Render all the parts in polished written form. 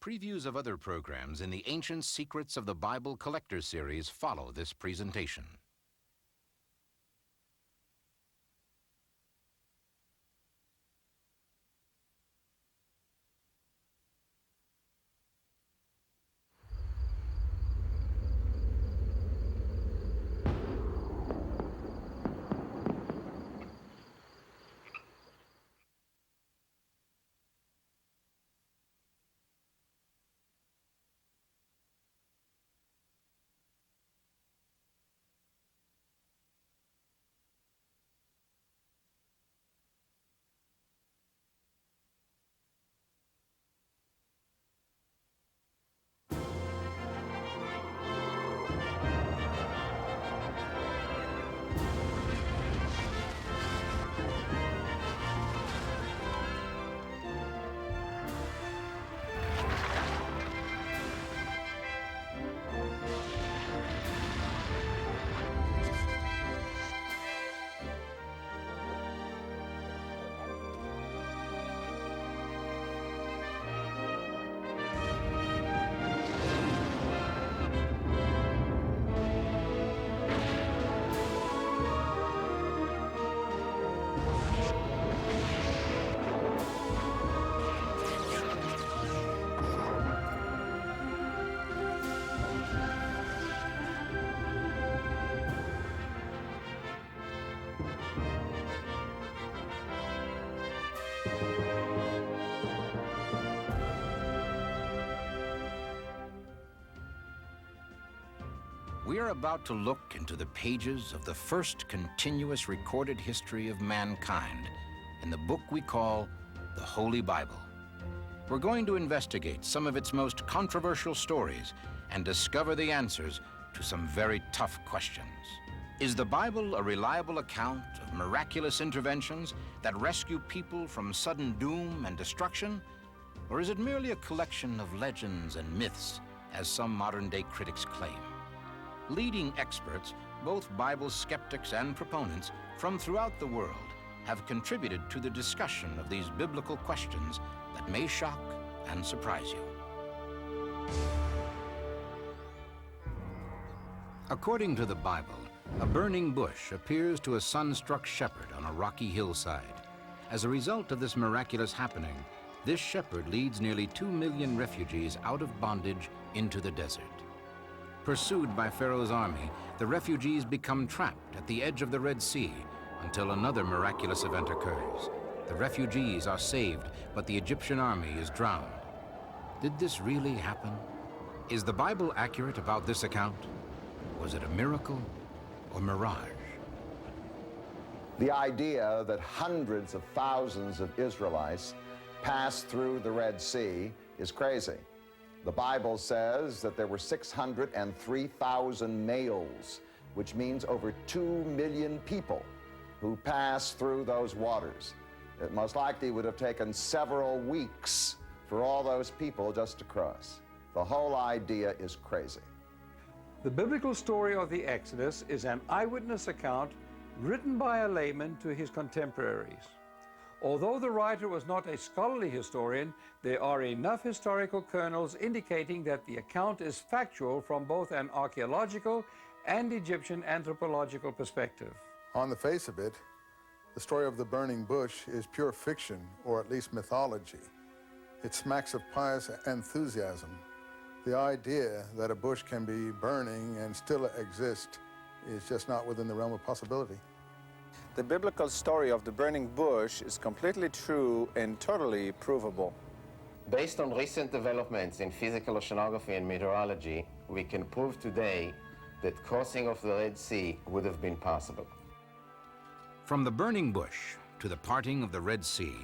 Previews of other programs in the Ancient Secrets of the Bible Collector series follow this presentation. We are about to look into the pages of the first continuous recorded history of mankind in the book we call the Holy Bible. We're going to investigate some of its most controversial stories and discover the answers to some very tough questions. Is the Bible a reliable account of miraculous interventions that rescue people from sudden doom and destruction? Or is it merely a collection of legends and myths, as some modern-day critics claim? Leading experts, both Bible skeptics and proponents from throughout the world, have contributed to the discussion of these biblical questions that may shock and surprise you. According to the Bible, a burning bush appears to a sun-struck shepherd on a rocky hillside. As a result of this miraculous happening, this shepherd leads nearly 2 million refugees out of bondage into the desert. Pursued by Pharaoh's army, the refugees become trapped at the edge of the Red Sea until another miraculous event occurs. The refugees are saved, but the Egyptian army is drowned. Did this really happen? Is the Bible accurate about this account? Was it a miracle or mirage? The idea that hundreds of thousands of Israelites passed through the Red Sea is crazy. The Bible says that there were 603,000 males, which means over 2 million people who passed through those waters. It most likely would have taken several weeks for all those people just to cross. The whole idea is crazy. The biblical story of the Exodus is an eyewitness account written by a layman to his contemporaries. Although the writer was not a scholarly historian, there are enough historical kernels indicating that the account is factual from both an archaeological and Egyptian anthropological perspective. On the face of it, the story of the burning bush is pure fiction, or at least mythology. It smacks of pious enthusiasm. The idea that a bush can be burning and still exist is just not within the realm of possibility. The biblical story of the burning bush is completely true and totally provable. Based on recent developments in physical oceanography and meteorology, we can prove today that crossing of the Red Sea would have been possible. From the burning bush to the parting of the Red Sea,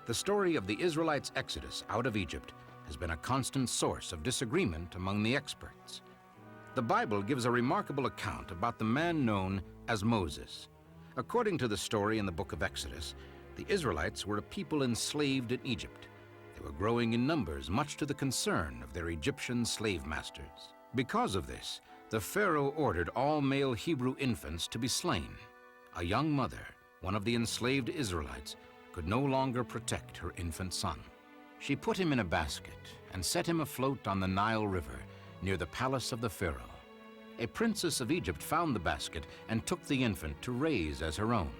the story of the Israelites' exodus out of Egypt has been a constant source of disagreement among the experts. The Bible gives a remarkable account about the man known as Moses. According to the story in the book of Exodus, the Israelites were a people enslaved in Egypt. They were growing in numbers, much to the concern of their Egyptian slave masters. Because of this, the Pharaoh ordered all male Hebrew infants to be slain. A young mother, one of the enslaved Israelites, could no longer protect her infant son. She put him in a basket and set him afloat on the Nile River near the palace of the Pharaoh. A princess of Egypt found the basket and took the infant to raise as her own.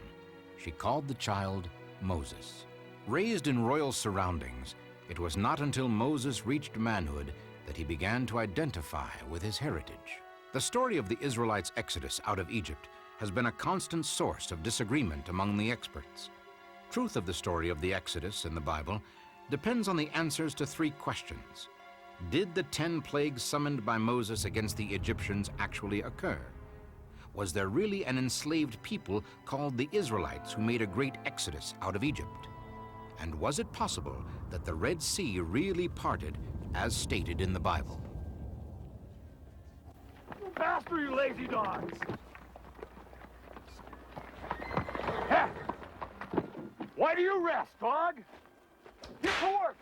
She called the child Moses. Raised in royal surroundings, it was not until Moses reached manhood that he began to identify with his heritage. The story of the Israelites' exodus out of Egypt has been a constant source of disagreement among the experts. Truth of the story of the Exodus in the Bible depends on the answers to 3 questions. Did the 10 plagues summoned by Moses against the Egyptians actually occur? Was there really an enslaved people called the Israelites who made a great exodus out of Egypt? And was it possible that the Red Sea really parted as stated in the Bible? Faster, you lazy dogs! Heck! Why do you rest, dog? Get to work!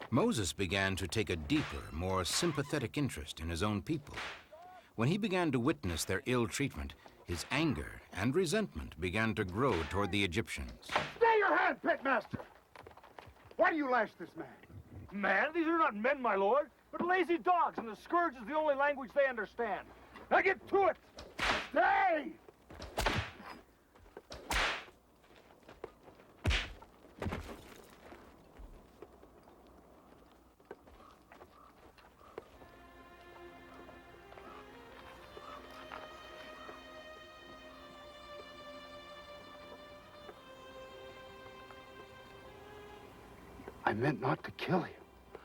Moses began to take a deeper, more sympathetic interest in his own people. When he began to witness their ill treatment, his anger and resentment began to grow toward the Egyptians. Stay your hand, pitmaster! Why do you lash this man? Man? These are not men, my lord, but lazy dogs, and the scourge is the only language they understand. Now get to it! Stay! I meant not to kill you.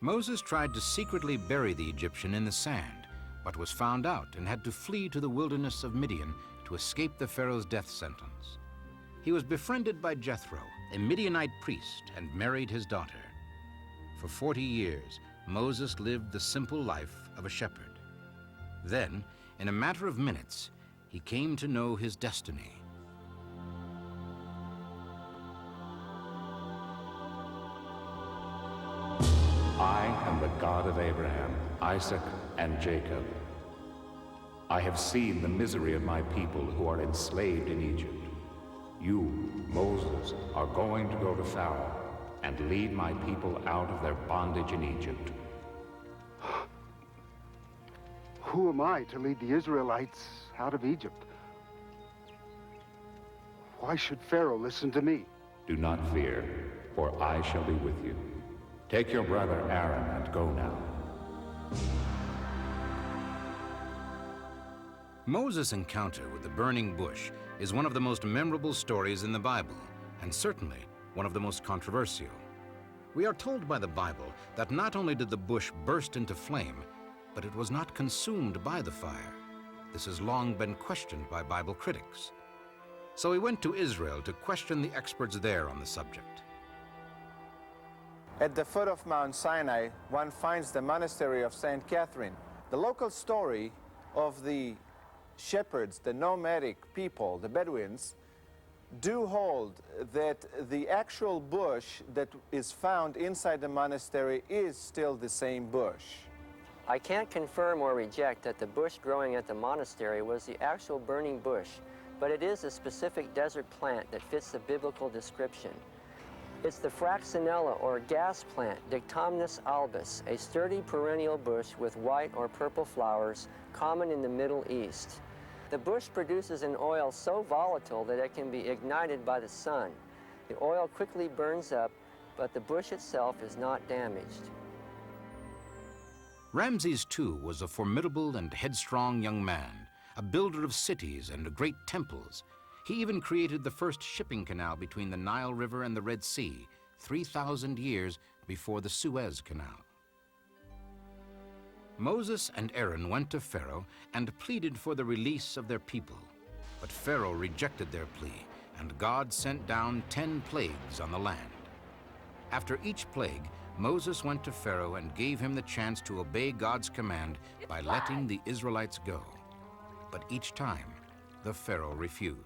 Moses tried to secretly bury the Egyptian in the sand, but was found out and had to flee to the wilderness of Midian to escape the Pharaoh's death sentence. He was befriended by Jethro, a Midianite priest, and married his daughter. For 40 years, Moses lived the simple life of a shepherd. Then, in a matter of minutes, he came to know his destiny. I am the God of Abraham, Isaac, and Jacob. I have seen the misery of my people who are enslaved in Egypt. You, Moses, are going to go to Pharaoh and lead my people out of their bondage in Egypt. Who am I to lead the Israelites out of Egypt? Why should Pharaoh listen to me? Do not fear, for I shall be with you. Take your brother Aaron and go now. Moses' encounter with the burning bush is one of the most memorable stories in the Bible, and certainly one of the most controversial. We are told by the Bible that not only did the bush burst into flame, but it was not consumed by the fire. This has long been questioned by Bible critics. So we went to Israel to question the experts there on the subject. At the foot of Mount Sinai, one finds the monastery of St. Catherine. The local story of the shepherds, the nomadic people, the Bedouins, do hold that the actual bush that is found inside the monastery is still the same bush. I can't confirm or reject that the bush growing at the monastery was the actual burning bush, but it is a specific desert plant that fits the biblical description. It's the Fraxinella, or gas plant, Dictomnus albus, a sturdy perennial bush with white or purple flowers, common in the Middle East. The bush produces an oil so volatile that it can be ignited by the sun. The oil quickly burns up, but the bush itself is not damaged. Ramses II was a formidable and headstrong young man, a builder of cities and great temples. He even created the first shipping canal between the Nile River and the Red Sea, 3,000 years before the Suez Canal. Moses and Aaron went to Pharaoh and pleaded for the release of their people. But Pharaoh rejected their plea, and God sent down 10 plagues on the land. After each plague, Moses went to Pharaoh and gave him the chance to obey God's command by letting the Israelites go. But each time, the Pharaoh refused.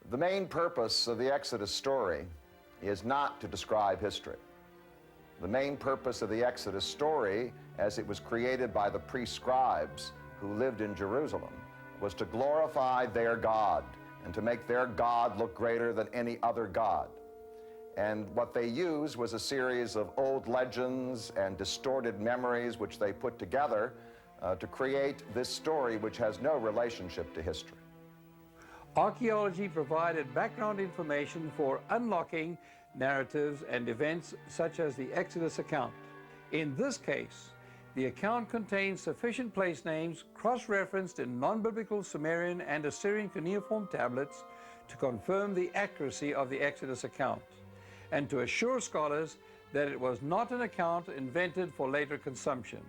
The main purpose of the Exodus story is not to describe history. The main purpose of the Exodus story, as it was created by the priest scribes who lived in Jerusalem, was to glorify their God, and to make their God look greater than any other God. And what they used was a series of old legends and distorted memories which they put together to create this story which has no relationship to history. Archaeology provided background information for unlocking narratives and events such as the Exodus account. In this case, the account contains sufficient place names cross-referenced in non-biblical Sumerian and Assyrian cuneiform tablets to confirm the accuracy of the Exodus account, and to assure scholars that it was not an account invented for later consumption.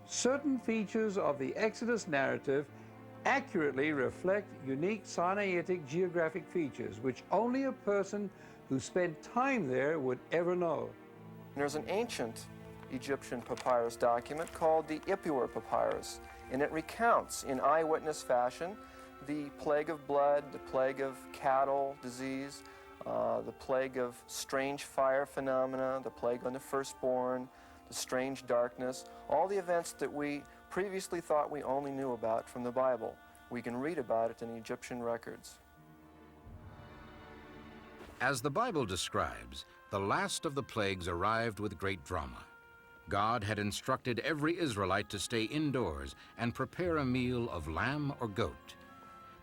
Certain features of the Exodus narrative accurately reflect unique Sinaitic geographic features which only a person who spent time there would ever know. There's an ancient Egyptian papyrus document called the Ipuwer Papyrus, and it recounts in eyewitness fashion the plague of blood, the plague of cattle disease, the plague of strange fire phenomena, the plague on the firstborn, the strange darkness, all the events that we previously thought we only knew about from the Bible. We can read about it in Egyptian records. As the Bible describes, the last of the plagues arrived with great drama. God had instructed every Israelite to stay indoors and prepare a meal of lamb or goat.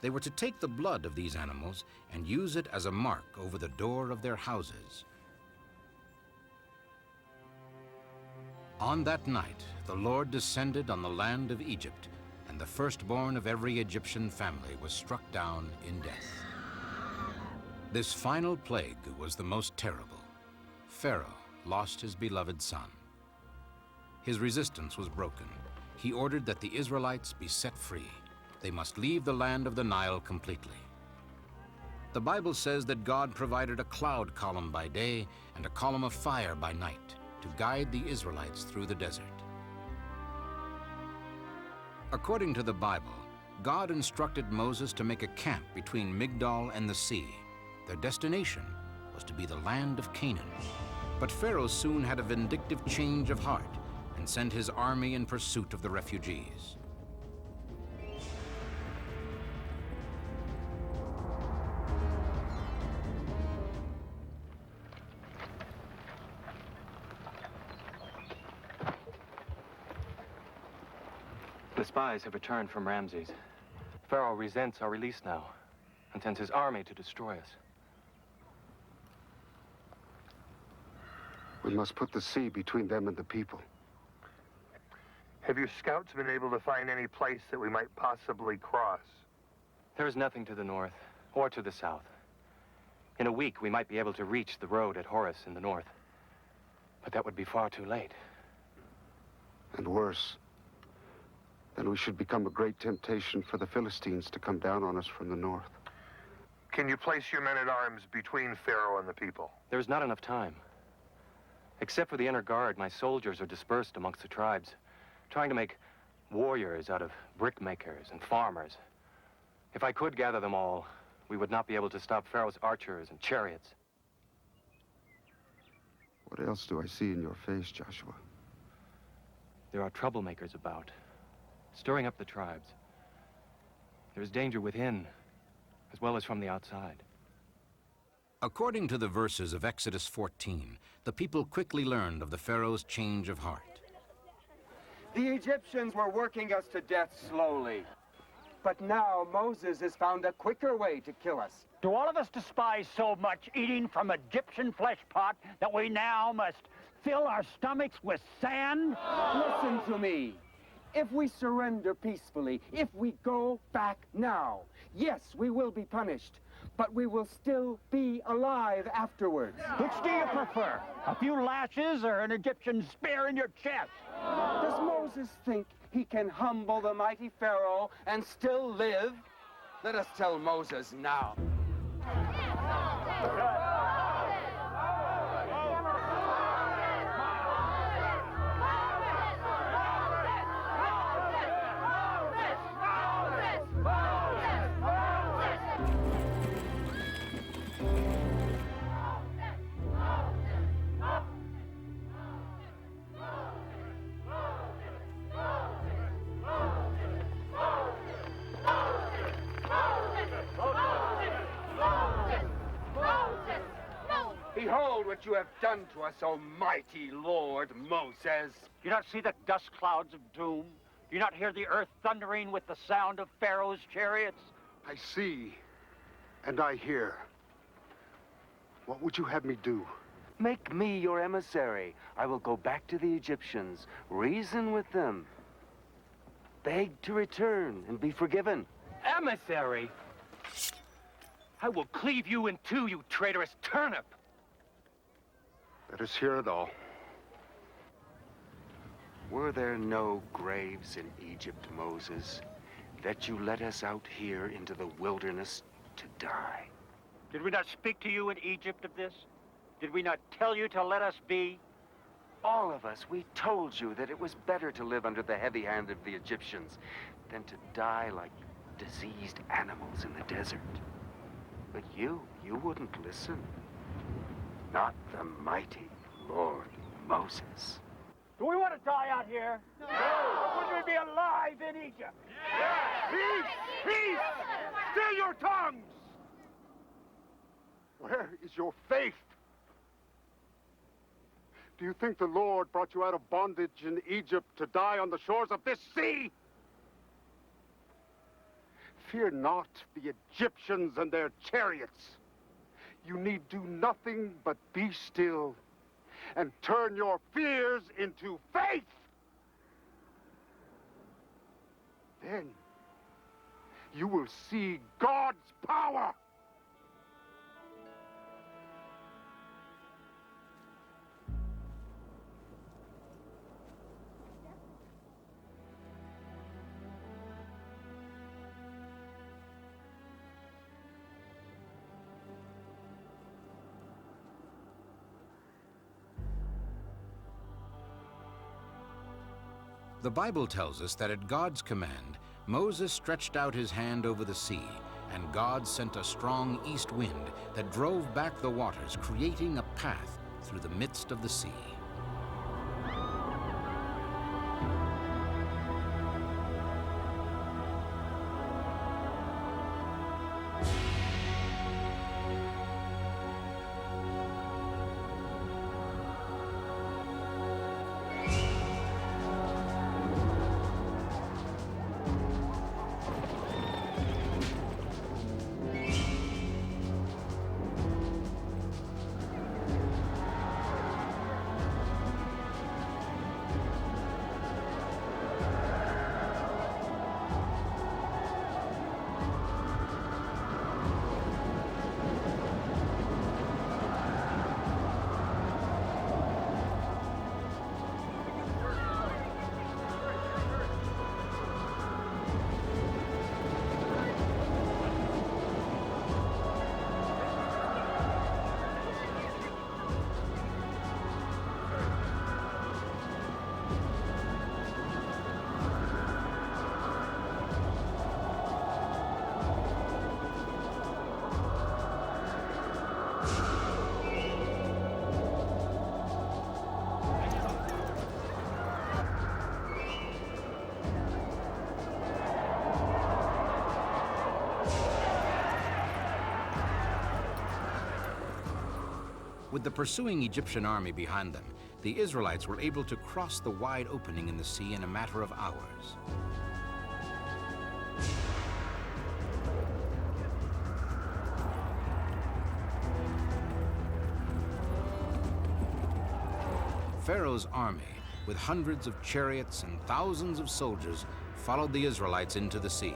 They were to take the blood of these animals and use it as a mark over the door of their houses. On that night, the Lord descended on the land of Egypt, and the firstborn of every Egyptian family was struck down in death. This final plague was the most terrible. Pharaoh lost his beloved son. His resistance was broken. He ordered that the Israelites be set free. They must leave the land of the Nile completely. The Bible says that God provided a cloud column by day and a column of fire by night to guide the Israelites through the desert. According to the Bible, God instructed Moses to make a camp between Migdol and the sea. Their destination was to be the land of Canaan. But Pharaoh soon had a vindictive change of heart and sent his army in pursuit of the refugees. The spies have returned from Ramses. Pharaoh resents our release now and sends his army to destroy us. We must put the sea between them and the people. Have your scouts been able to find any place that we might possibly cross? There is nothing to the north or to the south. In a week, we might be able to reach the road at Horus in the north. But that would be far too late. And worse, then we should become a great temptation for the Philistines to come down on us from the north. Can you place your men-at-arms between Pharaoh and the people? There is not enough time. Except for the inner guard, my soldiers are dispersed amongst the tribes, trying to make warriors out of brickmakers and farmers. If I could gather them all, we would not be able to stop Pharaoh's archers and chariots. What else do I see in your face, Joshua? There are troublemakers about, stirring up the tribes. There is danger within, as well as from the outside. According to the verses of Exodus 14, the people quickly learned of the Pharaoh's change of heart. The Egyptians were working us to death slowly. But now Moses has found a quicker way to kill us. Do all of us despise so much eating from Egyptian flesh pot that we now must fill our stomachs with sand? Listen to me. If we surrender peacefully, if we go back now, yes, we will be punished, but we will still be alive afterwards. Which do you prefer? A few lashes or an Egyptian spear in your chest? Does Moses think he can humble the mighty Pharaoh and still live? Let us tell Moses now. Behold what you have done to us, O mighty Lord Moses. Do you not see the dust clouds of doom? Do you not hear the earth thundering with the sound of Pharaoh's chariots? I see, and I hear. What would you have me do? Make me your emissary. I will go back to the Egyptians, reason with them, beg to return and be forgiven. Emissary? I will cleave you in two, you traitorous turnip. Let us hear it all. Were there no graves in Egypt, Moses, that you led us out here into the wilderness to die? Did we not speak to you in Egypt of this? Did we not tell you to let us be? All of us, we told you that it was better to live under the heavy hand of the Egyptians than to die like diseased animals in the desert. But you wouldn't listen. Not the mighty Lord Moses. Do we want to die out here? No! Would we be alive in Egypt? Yes! Peace! Peace! Still your tongues! Where is your faith? Do you think the Lord brought you out of bondage in Egypt to die on the shores of this sea? Fear not the Egyptians and their chariots. You need do nothing but be still and turn your fears into faith. Then you will see God's power. The Bible tells us that at God's command, Moses stretched out his hand over the sea, and God sent a strong east wind that drove back the waters, creating a path through the midst of the sea. With the pursuing Egyptian army behind them, the Israelites were able to cross the wide opening in the sea in a matter of hours. Pharaoh's army, with hundreds of chariots and thousands of soldiers, followed the Israelites into the sea.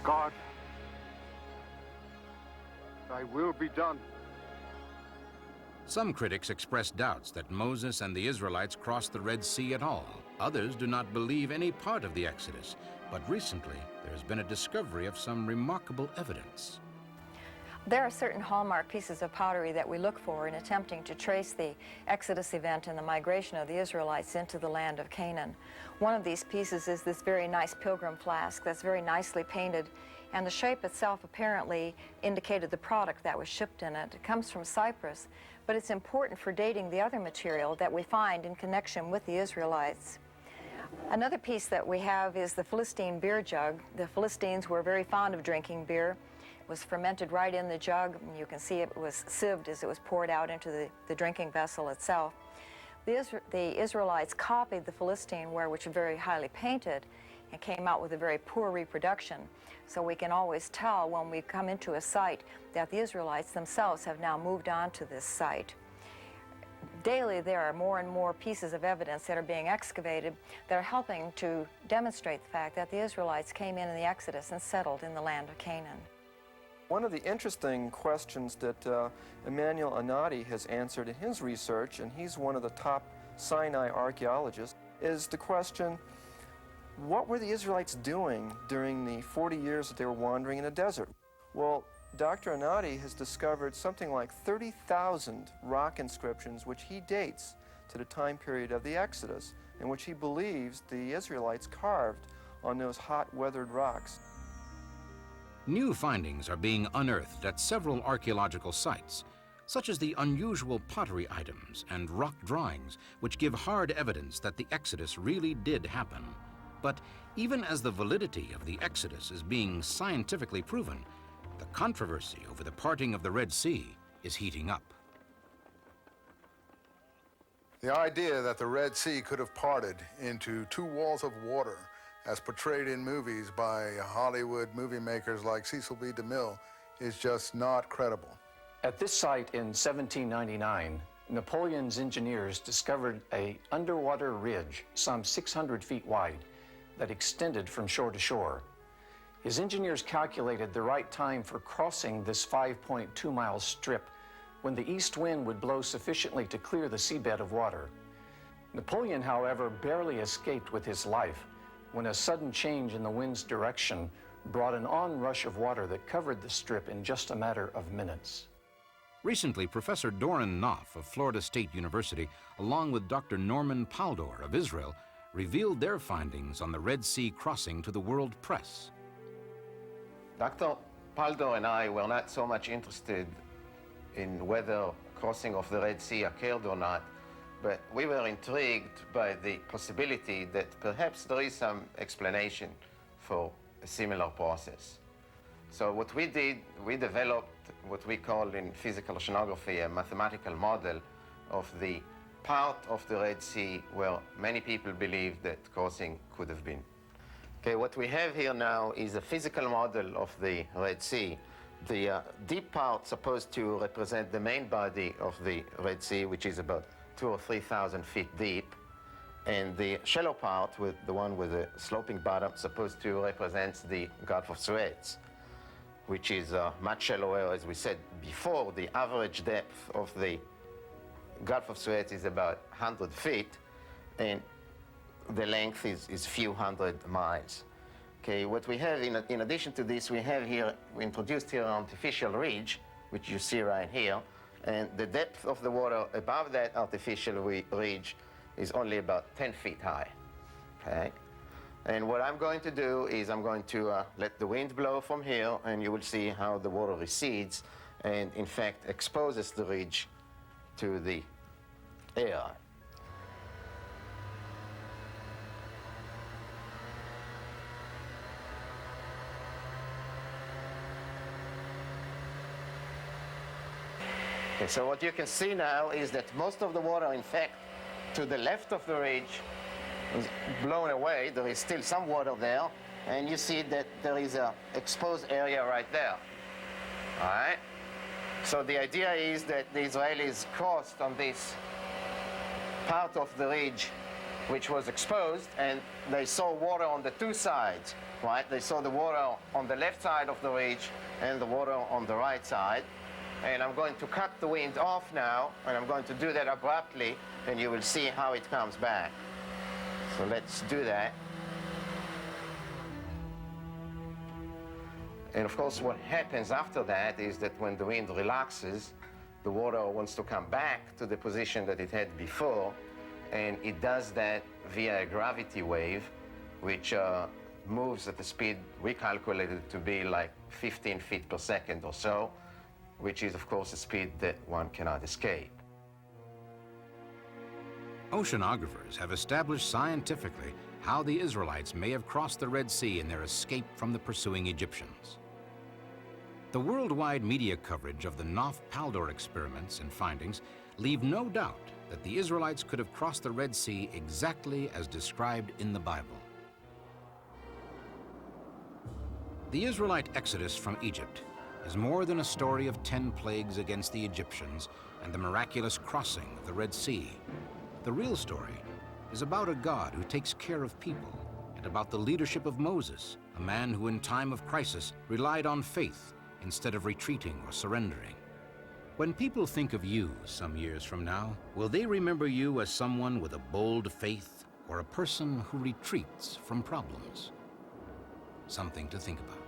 God, thy will be done. Some critics express doubts that Moses and the Israelites crossed the Red Sea at all. Others do not believe any part of the Exodus. But recently, there has been a discovery of some remarkable evidence. There are certain hallmark pieces of pottery that we look for in attempting to trace the Exodus event and the migration of the Israelites into the land of Canaan. One of these pieces is this very nice pilgrim flask that's very nicely painted, and the shape itself apparently indicated the product that was shipped in it. It comes from Cyprus, but it's important for dating the other material that we find in connection with the Israelites. Another piece that we have is the Philistine beer jug. The Philistines were very fond of drinking beer. It was fermented right in the jug. You can see it was sieved as it was poured out into the drinking vessel itself. The Israelites copied the Philistine ware, which was very highly painted, and came out with a very poor reproduction. So we can always tell when we come into a site that the Israelites themselves have now moved on to this site. Daily, there are more and more pieces of evidence that are being excavated that are helping to demonstrate the fact that the Israelites came in the Exodus and settled in the land of Canaan. One of the interesting questions that Emmanuel Anati has answered in his research, and he's one of the top Sinai archaeologists, is the question, what were the Israelites doing during the 40 years that they were wandering in the desert? Well, Dr. Anati has discovered something like 30,000 rock inscriptions which he dates to the time period of the Exodus, in which he believes the Israelites carved on those hot weathered rocks. New findings are being unearthed at several archaeological sites, such as the unusual pottery items and rock drawings, which give hard evidence that the Exodus really did happen. But even as the validity of the Exodus is being scientifically proven, the controversy over the parting of the Red Sea is heating up. The idea that the Red Sea could have parted into two walls of water, as portrayed in movies by Hollywood movie makers like Cecil B. DeMille, is just not credible. At this site in 1799, Napoleon's engineers discovered an underwater ridge some 600 feet wide that extended from shore to shore. His engineers calculated the right time for crossing this 5.2-mile strip when the east wind would blow sufficiently to clear the seabed of water. Napoleon, however, barely escaped with his life when a sudden change in the wind's direction brought an onrush of water that covered the strip in just a matter of minutes. Recently, Professor Doran Knopf of Florida State University, along with Dr. Norman Paldor of Israel, revealed their findings on the Red Sea crossing to the world press. Dr. Paldor and I were not so much interested in whether crossing of the Red Sea occurred or not, but we were intrigued by the possibility that perhaps there is some explanation for a similar process. So what we did, we developed what we call in physical oceanography a mathematical model of the part of the Red Sea where many people believe that crossing could have been. Okay, what we have here now is a physical model of the Red Sea. The deep part supposed to represent the main body of the Red Sea, which is about 2,000 or 3,000 feet deep, and the shallow part, with the one with the sloping bottom, supposed to represent the Gulf of Suez, which is much shallower. As we said before, the average depth of the Gulf of Suez is about 100 feet, and the length is few hundred miles. Okay, what we have in addition to this, we introduced here an artificial ridge, which you see right here, and the depth of the water above that artificial ridge is only about 10 feet high. Okay, and what I'm going to do is I'm going to let the wind blow from here, and you will see how the water recedes and in fact exposes the ridge to the air. Okay, so what you can see now is that most of the water, in fact, to the left of the ridge is blown away. There is still some water there, and you see that there is an exposed area right there. All right? So the idea is that the Israelis crossed on this part of the ridge which was exposed, and they saw water on the two sides, right? They saw the water on the left side of the ridge and the water on the right side. And I'm going to cut the wind off now, and I'm going to do that abruptly, and you will see how it comes back. So let's do that. And of course, what happens after that is that when the wind relaxes, the water wants to come back to the position that it had before, and it does that via a gravity wave, which moves at the speed we calculated to be like 15 feet per second or so, which is, of course, a speed that one cannot escape. Oceanographers have established scientifically how the Israelites may have crossed the Red Sea in their escape from the pursuing Egyptians. The worldwide media coverage of the Noph Paldor experiments and findings leave no doubt that the Israelites could have crossed the Red Sea exactly as described in the Bible. The Israelite exodus from Egypt is more than a story of 10 plagues against the Egyptians and the miraculous crossing of the Red Sea. The real story is about a God who takes care of people, and about the leadership of Moses, a man who in time of crisis relied on faith instead of retreating or surrendering. When people think of you some years from now, will they remember you as someone with a bold faith or a person who retreats from problems? Something to think about.